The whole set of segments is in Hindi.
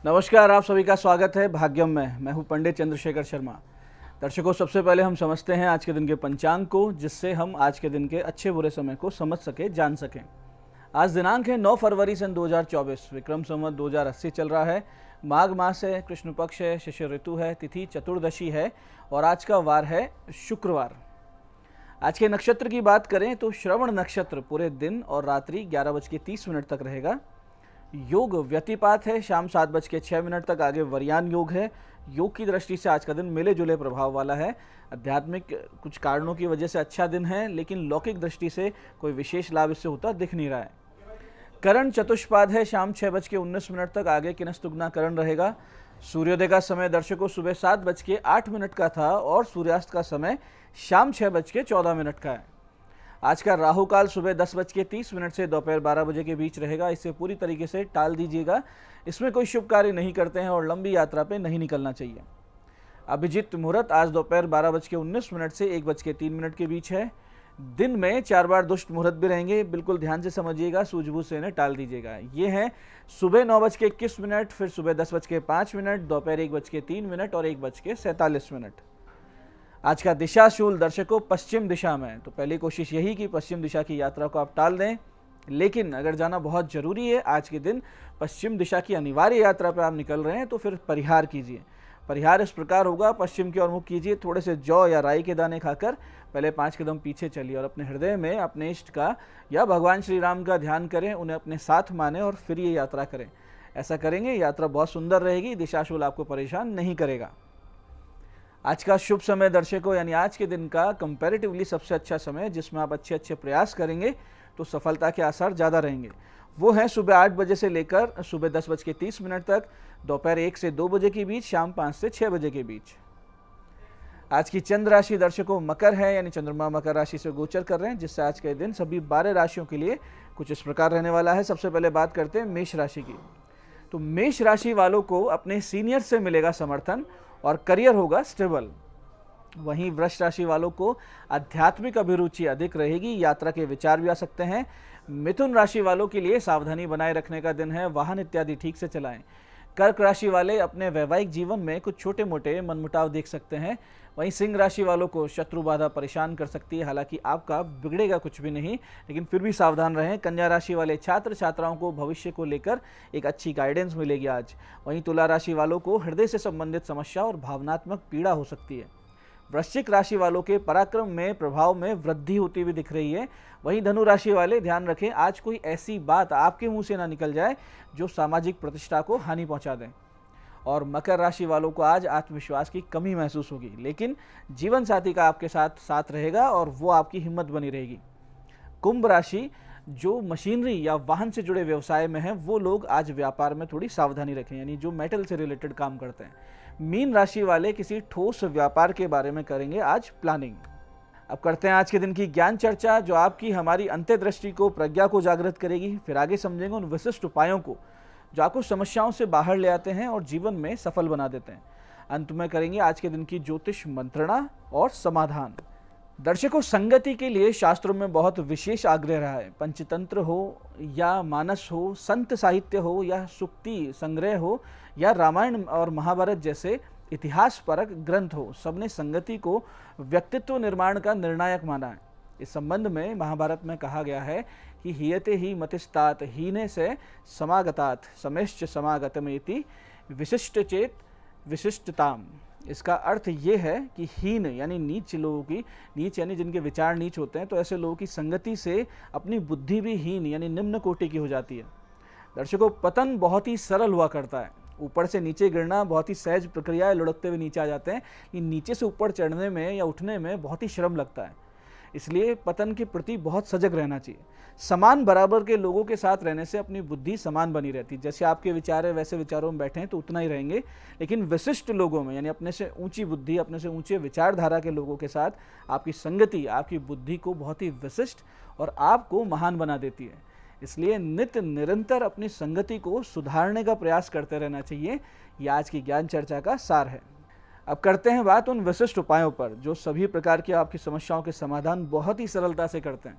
नमस्कार, आप सभी का स्वागत है भाग्यम में। मैं हूं पंडित चंद्रशेखर शर्मा। दर्शकों, सबसे पहले हम समझते हैं आज के दिन के पंचांग को, जिससे हम आज के दिन के अच्छे बुरे समय को समझ सके, जान सकें। आज दिनांक है 9 फरवरी सन 2024। विक्रम संवत 2080 चल रहा है। माघ मास है, कृष्ण पक्ष है, शिशिर ऋतु है, तिथि चतुर्दशी है और आज का वार है शुक्रवार। आज के नक्षत्र की बात करें तो श्रवण नक्षत्र पूरे दिन और रात्रि 11:30 तक रहेगा। योग व्यतिपात है, शाम 7:06 तक। आगे वरयान योग है। योग की दृष्टि से आज का दिन मिले जुले प्रभाव वाला है। आध्यात्मिक कुछ कारणों की वजह से अच्छा दिन है, लेकिन लौकिक दृष्टि से कोई विशेष लाभ इससे होता दिख नहीं रहा है। करण चतुष्पाद है, शाम 6:19 तक। आगे किनस्तुग्ना करण रहेगा। सूर्योदय का समय दर्शकों सुबह 7:08 का था और सूर्यास्त का समय शाम 6:14 का है। आज का राहु काल सुबह 10:30 से दोपहर 12 बजे के बीच रहेगा। इसे पूरी तरीके से टाल दीजिएगा। इसमें कोई शुभ कार्य नहीं करते हैं और लंबी यात्रा पे नहीं निकलना चाहिए। अभिजीत मुहूर्त आज दोपहर 12:19 से 1:03 के बीच है। दिन में 4 बार दुष्ट मुहूर्त भी रहेंगे। बिल्कुल ध्यान से समझिएगा, सूझबूझ से इन्हें टाल दीजिएगा। ये हैं सुबह 9:21, फिर सुबह 10:05, दोपहर 1:03 और 1:47। आज का दिशाशूल दर्शकों पश्चिम दिशा में। तो पहली कोशिश यही कि पश्चिम दिशा की यात्रा को आप टाल दें, लेकिन अगर जाना बहुत जरूरी है आज के दिन, पश्चिम दिशा की अनिवार्य यात्रा पर आप निकल रहे हैं, तो फिर परिहार कीजिए। परिहार इस प्रकार होगा, पश्चिम की ओर मुख कीजिए, थोड़े से जौ या राई के दाने खाकर पहले 5 कदम पीछे चलिए और अपने हृदय में अपने इष्ट का या भगवान श्री राम का ध्यान करें, उन्हें अपने साथ माने और फिर ये यात्रा करें। ऐसा करेंगे यात्रा बहुत सुंदर रहेगी, दिशाशूल आपको परेशान नहीं करेगा। आज का शुभ समय दर्शकों, यानी आज के दिन का कंपैरेटिवली सबसे अच्छा समय, जिसमें आप अच्छे प्रयास करेंगे तो सफलता के आसार ज़्यादा रहेंगे, वो है सुबह 8 बजे से लेकर सुबह 10:30 तक, दोपहर 1 से 2 बजे के बीच, शाम 5 से 6 बजे के बीच। आज की चंद्र राशि दर्शकों मकर है, यानी चंद्रमा मकर राशि से गोचर कर रहे हैं, जिससे आज के दिन सभी 12 राशियों के लिए कुछ इस प्रकार रहने वाला है। सबसे पहले बात करते हैं मेष राशि की। तो मेष राशि वालों को अपने सीनियर से मिलेगा समर्थन और करियर होगा स्टेबल। वहीं वृष राशि वालों को आध्यात्मिक अभिरुचि अधिक रहेगी, यात्रा के विचार भी आ सकते हैं। मिथुन राशि वालों के लिए सावधानी बनाए रखने का दिन है, वाहन इत्यादि ठीक से चलाएं। कर्क राशि वाले अपने वैवाहिक जीवन में कुछ छोटे मोटे मनमुटाव देख सकते हैं। वहीं सिंह राशि वालों को शत्रु बाधा परेशान कर सकती है, हालांकि आपका बिगड़ेगा कुछ भी नहीं, लेकिन फिर भी सावधान रहें। कन्या राशि वाले छात्र छात्राओं को भविष्य को लेकर एक अच्छी गाइडेंस मिलेगी आज। वहीं तुला राशि वालों को हृदय से संबंधित समस्या और भावनात्मक पीड़ा हो सकती है। वृश्चिक राशि वालों के पराक्रम में प्रभाव में वृद्धि होती हुई दिख रही है। वहीं धनु राशि वाले ध्यान रखें, आज कोई ऐसी बात आपके मुंह से ना निकल जाए जो सामाजिक प्रतिष्ठा को हानि पहुंचा दें। और मकर राशि वालों को आज आत्मविश्वास की कमी महसूस होगी, लेकिन जीवन साथी का आपके साथ रहेगा और वो आपकी हिम्मत बनी रहेगी। कुंभ राशि जो मशीनरी या वाहन से जुड़े व्यवसाय में है, वो लोग आज व्यापार में थोड़ी सावधानी रखें, यानी जो मेटल से रिलेटेड काम करते हैं। मीन राशि वाले किसी ठोस व्यापार के बारे में करेंगे आज प्लानिंग। अब करते हैं आज के दिन की ज्ञान चर्चा, जो आपकी हमारी अंतर्दृष्टि को, प्रज्ञा को जागृत करेगी। फिर आगे समझेंगे उन विशिष्ट उपायों को जो आपको समस्याओं से बाहर ले आते हैं और जीवन में सफल बना देते हैं। अंत में करेंगे आज के दिन की ज्योतिष मंत्रणा और समाधान। दर्शकों, संगति के लिए शास्त्रों में बहुत विशेष आग्रह रहा है। पंचतंत्र हो या मानस हो, संत साहित्य हो या सुक्ति संग्रह हो या रामायण और महाभारत जैसे इतिहास परक ग्रंथ हो, सबने संगति को व्यक्तित्व निर्माण का निर्णायक माना है। इस संबंध में महाभारत में कहा गया है कि हियते ही मतिस्तात हीने से समागतात समेश्च समागतमेति विशिष्ट चेत विशिष्टताम। इसका अर्थ ये है कि हीन यानी नीच लोगों की, नीच यानी जिनके विचार नीच होते हैं, तो ऐसे लोगों की संगति से अपनी बुद्धि भी हीन यानी निम्न कोटि की हो जाती है। दर्शकों, पतन बहुत ही सरल हुआ करता है। ऊपर से नीचे गिरना बहुत ही सहज प्रक्रिया है, लुढ़कते हुए नीचे आ जाते हैं। लेकिन नीचे से ऊपर चढ़ने में या उठने में बहुत ही श्रम लगता है, इसलिए पतन के प्रति बहुत सजग रहना चाहिए। समान बराबर के लोगों के साथ रहने से अपनी बुद्धि समान बनी रहती है। जैसे आपके विचार है वैसे विचारों में बैठे हैं तो उतना ही रहेंगे, लेकिन विशिष्ट लोगों में यानी अपने से ऊंची बुद्धि, अपने से ऊंचे विचारधारा के लोगों के साथ आपकी संगति आपकी बुद्धि को बहुत ही विशिष्ट और आपको महान बना देती है। इसलिए नित्य निरंतर अपनी संगति को सुधारने का प्रयास करते रहना चाहिए। यह आज की ज्ञान चर्चा का सार है। अब करते हैं बात उन विशिष्ट उपायों पर जो सभी प्रकार की आपकी समस्याओं के समाधान बहुत ही सरलता से करते हैं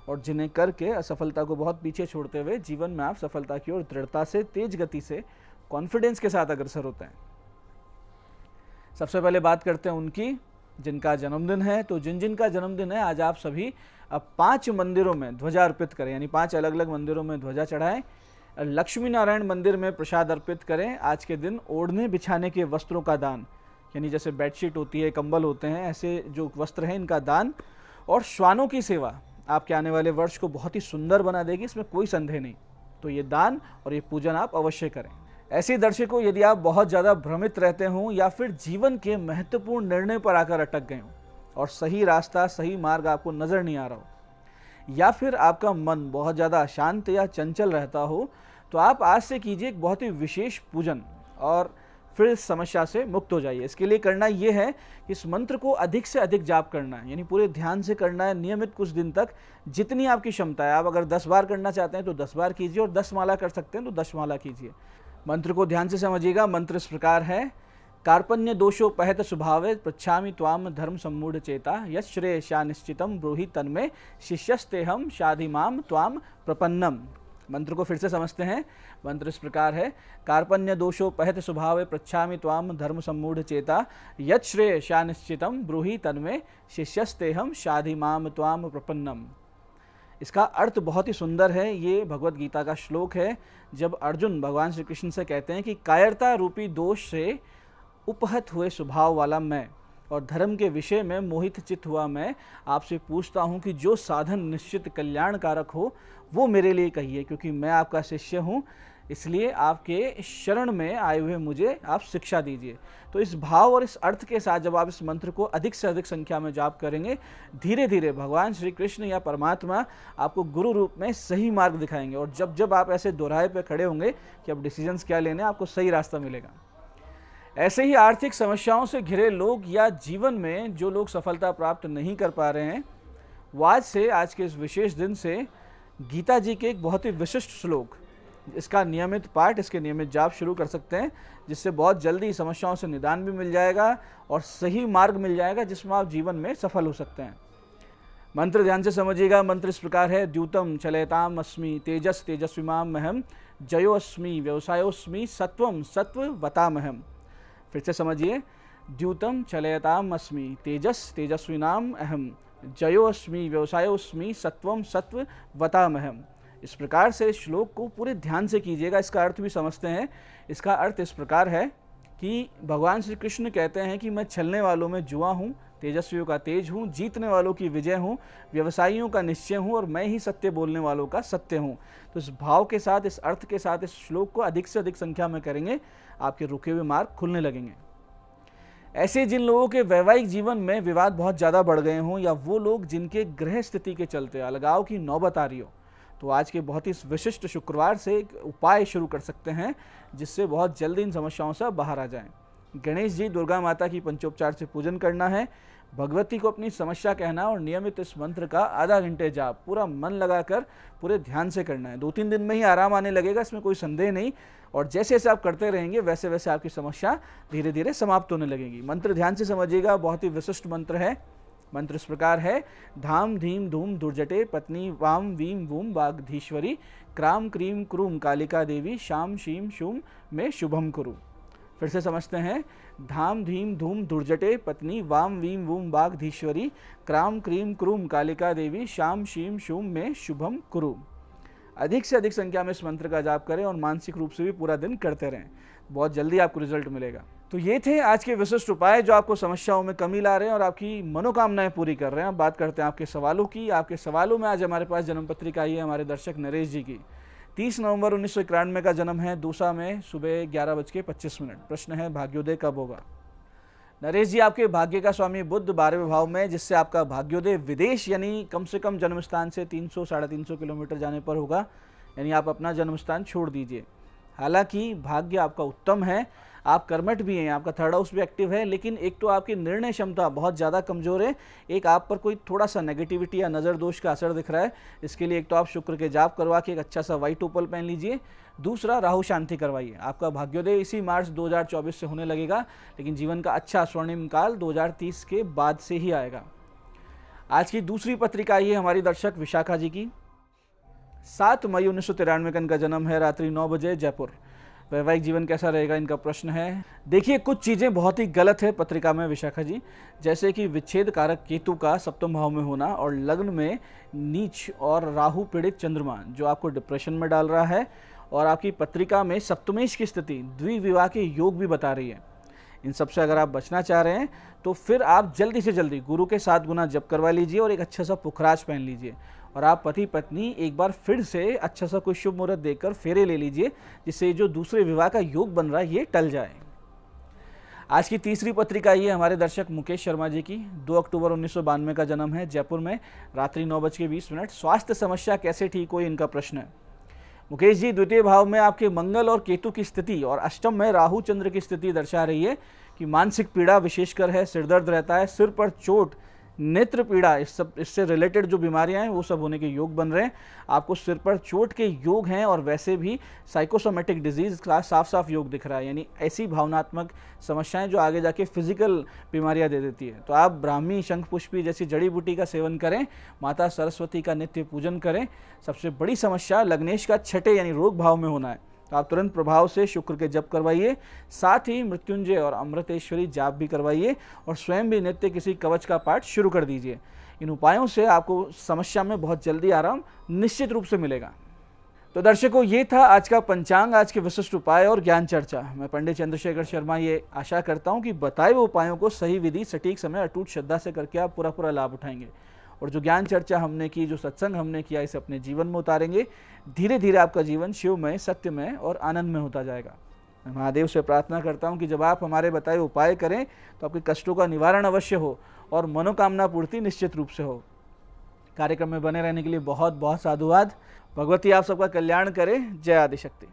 और जिन्हें करके असफलता को बहुत पीछे छोड़ते हुए जीवन में आप सफलता की ओर दृढ़ता से, तेज गति से, कॉन्फिडेंस के साथ अग्रसर होते हैं। सबसे पहले बात करते हैं उनकी जिनका जन्मदिन है। तो जिन जिन का जन्मदिन है आज आप सभी अब 5 मंदिरों में ध्वजा अर्पित करें, यानी 5 अलग अलग मंदिरों में ध्वजा चढ़ाएं। लक्ष्मी नारायण मंदिर में प्रसाद अर्पित करें। आज के दिन ओढ़ने बिछाने के वस्त्रों का दान, यानी जैसे बेडशीट होती है, कंबल होते हैं, ऐसे जो वस्त्र हैं इनका दान। और श्वानों की सेवा आपके आने वाले वर्ष को बहुत ही सुंदर बना देगी, इसमें कोई संदेह नहीं। तो ये दान और ये पूजन आप अवश्य करें। ऐसे दर्शकों, यदि आप बहुत ज़्यादा भ्रमित रहते हों या फिर जीवन के महत्वपूर्ण निर्णय पर आकर अटक गए हों और सही रास्ता, सही मार्ग आपको नज़र नहीं आ रहा हो, या फिर आपका मन बहुत ज़्यादा अशांत या चंचल रहता हो, तो आप आज से कीजिए एक बहुत ही विशेष पूजन और फिर इस समस्या से मुक्त हो जाइए। इसके लिए करना ये है कि इस मंत्र को अधिक से अधिक जाप करना है, यानी पूरे ध्यान से करना है, नियमित कुछ दिन तक, जितनी आपकी क्षमता है। आप अगर 10 बार करना चाहते हैं तो 10 बार कीजिए, और 10 माला कर सकते हैं तो 10 माला कीजिए। मंत्र को ध्यान से समझिएगा। मंत्र इस प्रकार है। कार्पण्य दोषोपहत स्वभावे पृच्छामि त्वाम धर्म सम्मूढ़ चेता यश्रेयस्या निश्चितम ब्रूहि तन्मे शिष्यस्तेहम शाधिमाम त्वाम प्रपन्नम। मंत्र को फिर से समझते हैं। मंत्र इस प्रकार है। कार्पण्य दोषोपहत स्वभावे पृच्छामि त्वाम धर्म सम्मूढ़ चेता यश्रेयस्या निश्चितम ब्रूहि तन्मे शिष्यस्तेहम शाधिमाम त्वाम प्रपन्नम। इसका अर्थ बहुत ही सुंदर है। ये भगवत गीता का श्लोक है, जब अर्जुन भगवान श्री कृष्ण से कहते हैं कि कायरता रूपी दोष से उपहत हुए स्वभाव वाला मैं और धर्म के विषय में मोहित चित्त हुआ मैं आपसे पूछता हूँ कि जो साधन निश्चित कल्याणकारक हो वो मेरे लिए कहिए, क्योंकि मैं आपका शिष्य हूँ, इसलिए आपके शरण में आए हुए मुझे आप शिक्षा दीजिए। तो इस भाव और इस अर्थ के साथ जब आप इस मंत्र को अधिक से अधिक संख्या में जाप करेंगे, धीरे धीरे भगवान श्री कृष्ण या परमात्मा आपको गुरु रूप में सही मार्ग दिखाएंगे। और जब जब आप ऐसे दोराहे पे खड़े होंगे कि अब डिसीजंस क्या लेने, आपको सही रास्ता मिलेगा। ऐसे ही आर्थिक समस्याओं से घिरे लोग या जीवन में जो लोग सफलता प्राप्त नहीं कर पा रहे हैं, वो आज के इस विशेष दिन से गीता जी के एक बहुत ही विशिष्ट श्लोक, इसका नियमित पाठ, इसके नियमित जाप शुरू कर सकते हैं, जिससे बहुत जल्दी समस्याओं से निदान भी मिल जाएगा और सही मार्ग मिल जाएगा जिसमें आप जीवन में सफल हो सकते हैं। मंत्र ध्यान से समझिएगा। मंत्र इस प्रकार है। द्यूतम चलयताम अस्मि तेजस तेजस्विमाम महम जयो अस्मि व्यवसायोस्मि सत्वम सत्ववतामहम। फिर से समझिए। द्यूतम चलयताम अस्मि तेजस तेजस्विनाम अहम जयो अस्मि व्यवसायोस्मि सत्वम सत्ववतामहम। इस प्रकार से श्लोक को पूरे ध्यान से कीजिएगा। इसका अर्थ भी समझते हैं। इसका अर्थ इस प्रकार है कि भगवान श्री कृष्ण कहते हैं कि मैं छलने वालों में जुआ हूँ, तेजस्वियों का तेज हूँ, जीतने वालों की विजय हूँ, व्यवसायियों का निश्चय हूँ और मैं ही सत्य बोलने वालों का सत्य हूँ। तो इस भाव के साथ, इस अर्थ के साथ इस श्लोक को अधिक से अधिक संख्या में करेंगे, आपके रुके हुए मार्ग खुलने लगेंगे। ऐसे जिन लोगों के वैवाहिक जीवन में विवाद बहुत ज़्यादा बढ़ गए हों, या वो लोग जिनके ग्रह स्थिति के चलते अलगाव की नौबत आ रही हो, तो आज के बहुत ही विशिष्ट शुक्रवार से एक उपाय शुरू कर सकते हैं जिससे बहुत जल्दी इन समस्याओं से बाहर आ जाएं। गणेश जी, दुर्गा माता की पंचोपचार से पूजन करना है, भगवती को अपनी समस्या कहना और नियमित इस मंत्र का आधा घंटे जाप पूरा मन लगाकर पूरे ध्यान से करना है। 2-3 दिन में ही आराम आने लगेगा, इसमें कोई संदेह नहीं। और जैसे जैसे आप करते रहेंगे वैसे वैसे आपकी समस्या धीरे धीरे समाप्त होने लगेगी। मंत्र ध्यान से समझिएगा। बहुत ही विशिष्ट मंत्र है। मंत्र इस प्रकार है। धाम धीम धूम दुर्जटे पत्नी वाम Vim वूम वागधीश्वरी cram cream क्रूम Kalika Devi शाम शीम शूम में शुभम कुरु। फिर से समझते हैं। धाम धीम धूम दुर्जटे पत्नी वाम Vim वूम वागधीश्वरी cram cream क्रूम Kalika Devi शाम शीम शूम में शुभम कुरु। अधिक से अधिक संख्या में इस मंत्र का जाप करें और मानसिक रूप से भी पूरा दिन करते रहें। बहुत जल्दी आपको रिजल्ट मिलेगा। तो ये थे आज के विशिष्ट उपाय जो आपको समस्याओं में कमी ला रहे हैं और आपकी मनोकामनाएं पूरी कर रहे हैं। अब बात करते हैं आपके सवालों की। आपके सवालों में आज हमारे पास जन्म पत्रिका आई है हमारे दर्शक नरेश जी की। 30 नवंबर 1991 का जन्म है, दूसरा में सुबह 11:25। प्रश्न है, भाग्योदय कब होगा? नरेश जी, आपके भाग्य का स्वामी बुध 12वें भाव में, जिससे आपका भाग्योदय विदेश यानी कम से कम जन्म स्थान से 300-350 किलोमीटर जाने पर होगा, यानी आप अपना जन्म स्थान छोड़ दीजिए। हालांकि भाग्य आपका उत्तम है, आप कर्मठ भी हैं, आपका थर्ड हाउस भी एक्टिव है, लेकिन एक तो आपकी निर्णय क्षमता बहुत ज़्यादा कमज़ोर है, एक आप पर कोई थोड़ा सा नेगेटिविटी या नज़र दोष का असर दिख रहा है। इसके लिए एक तो आप शुक्र के जाप करवा के एक अच्छा सा व्हाइट ओपल पहन लीजिए, दूसरा राहु शांति करवाइए। आपका भाग्योदय इसी मार्च 2024 से होने लगेगा, लेकिन जीवन का अच्छा स्वर्णिम काल 2030 के बाद से ही आएगा। आज की दूसरी पत्रिका ये हमारी दर्शक विशाखा जी की। 7 मई 1993 का इनका जन्म है, रात्रि 9 बजे, जयपुर। वैवाहिक जीवन कैसा रहेगा, इनका प्रश्न है। देखिए, कुछ चीज़ें बहुत ही गलत है पत्रिका में विशाखा जी, जैसे कि विच्छेद कारक केतु का सप्तम भाव में होना और लग्न में नीच और राहु पीड़ित चंद्रमा जो आपको डिप्रेशन में डाल रहा है, और आपकी पत्रिका में सप्तमेश की स्थिति द्विविवाह के योग भी बता रही है। इन सब से अगर आप बचना चाह रहे हैं तो फिर आप जल्दी से जल्दी गुरु के 7 गुना जप करवा लीजिए और एक अच्छा सा पुखराज पहन लीजिए, और आप पति पत्नी एक बार फिर से अच्छा सा कोई शुभ मुहूर्त देखकर फेरे ले लीजिए, जिससे जो दूसरे विवाह का योग बन रहा है ये टल जाए। आज की तीसरी पत्रिका ये हमारे दर्शक मुकेश शर्मा जी की 2 अक्टूबर 1992 का जन्म है, जयपुर में, रात्रि 9:20। स्वास्थ्य समस्या कैसे ठीक हो, इनका प्रश्न है। मुकेश जी, द्वितीय भाव में आपके मंगल और केतु की स्थिति और अष्टम में राहु चंद्र की स्थिति दर्शा रही है कि मानसिक पीड़ा विशेषकर है, सिरदर्द रहता है, सिर पर चोट, नेत्र पीड़ा, इससे रिलेटेड जो बीमारियां हैं वो सब होने के योग बन रहे हैं। आपको सिर पर चोट के योग हैं और वैसे भी साइकोसोमेटिक डिजीज का साफ साफ योग दिख रहा है, यानी ऐसी भावनात्मक समस्याएं जो आगे जाके फिजिकल बीमारियां दे देती है। तो आप ब्राह्मी, शंख पुष्पी जैसी जड़ी बूटी का सेवन करें, माता सरस्वती का नित्य पूजन करें। सबसे बड़ी समस्या लग्नेश का छठे यानी रोग भाव में होना है, तो आप तुरंत प्रभाव से शुक्र के जप करवाइए, साथ ही मृत्युंजय और अमृतेश्वरी जाप भी करवाइए और स्वयं भी नित्य किसी कवच का पाठ शुरू कर दीजिए। इन उपायों से आपको समस्या में बहुत जल्दी आराम निश्चित रूप से मिलेगा। तो दर्शकों, ये था आज का पंचांग, आज के विशिष्ट उपाय और ज्ञान चर्चा। मैं पंडित चंद्रशेखर शर्मा ये आशा करता हूँ कि बताए हुए उपायों को सही विधि, सटीक समय, अटूट श्रद्धा से करके आप पूरा लाभ उठाएंगे, और जो ज्ञान चर्चा हमने की, जो सत्संग हमने किया, इसे अपने जीवन में उतारेंगे। धीरे धीरे आपका जीवन शिवमय, सत्यमय और आनंद में होता जाएगा। मैं महादेव से प्रार्थना करता हूँ कि जब आप हमारे बताए उपाय करें तो आपके कष्टों का निवारण अवश्य हो और मनोकामना पूर्ति निश्चित रूप से हो। कार्यक्रम में बने रहने के लिए बहुत बहुत साधुवाद। भगवती आप सबका कल्याण करे। जय आदिशक्ति।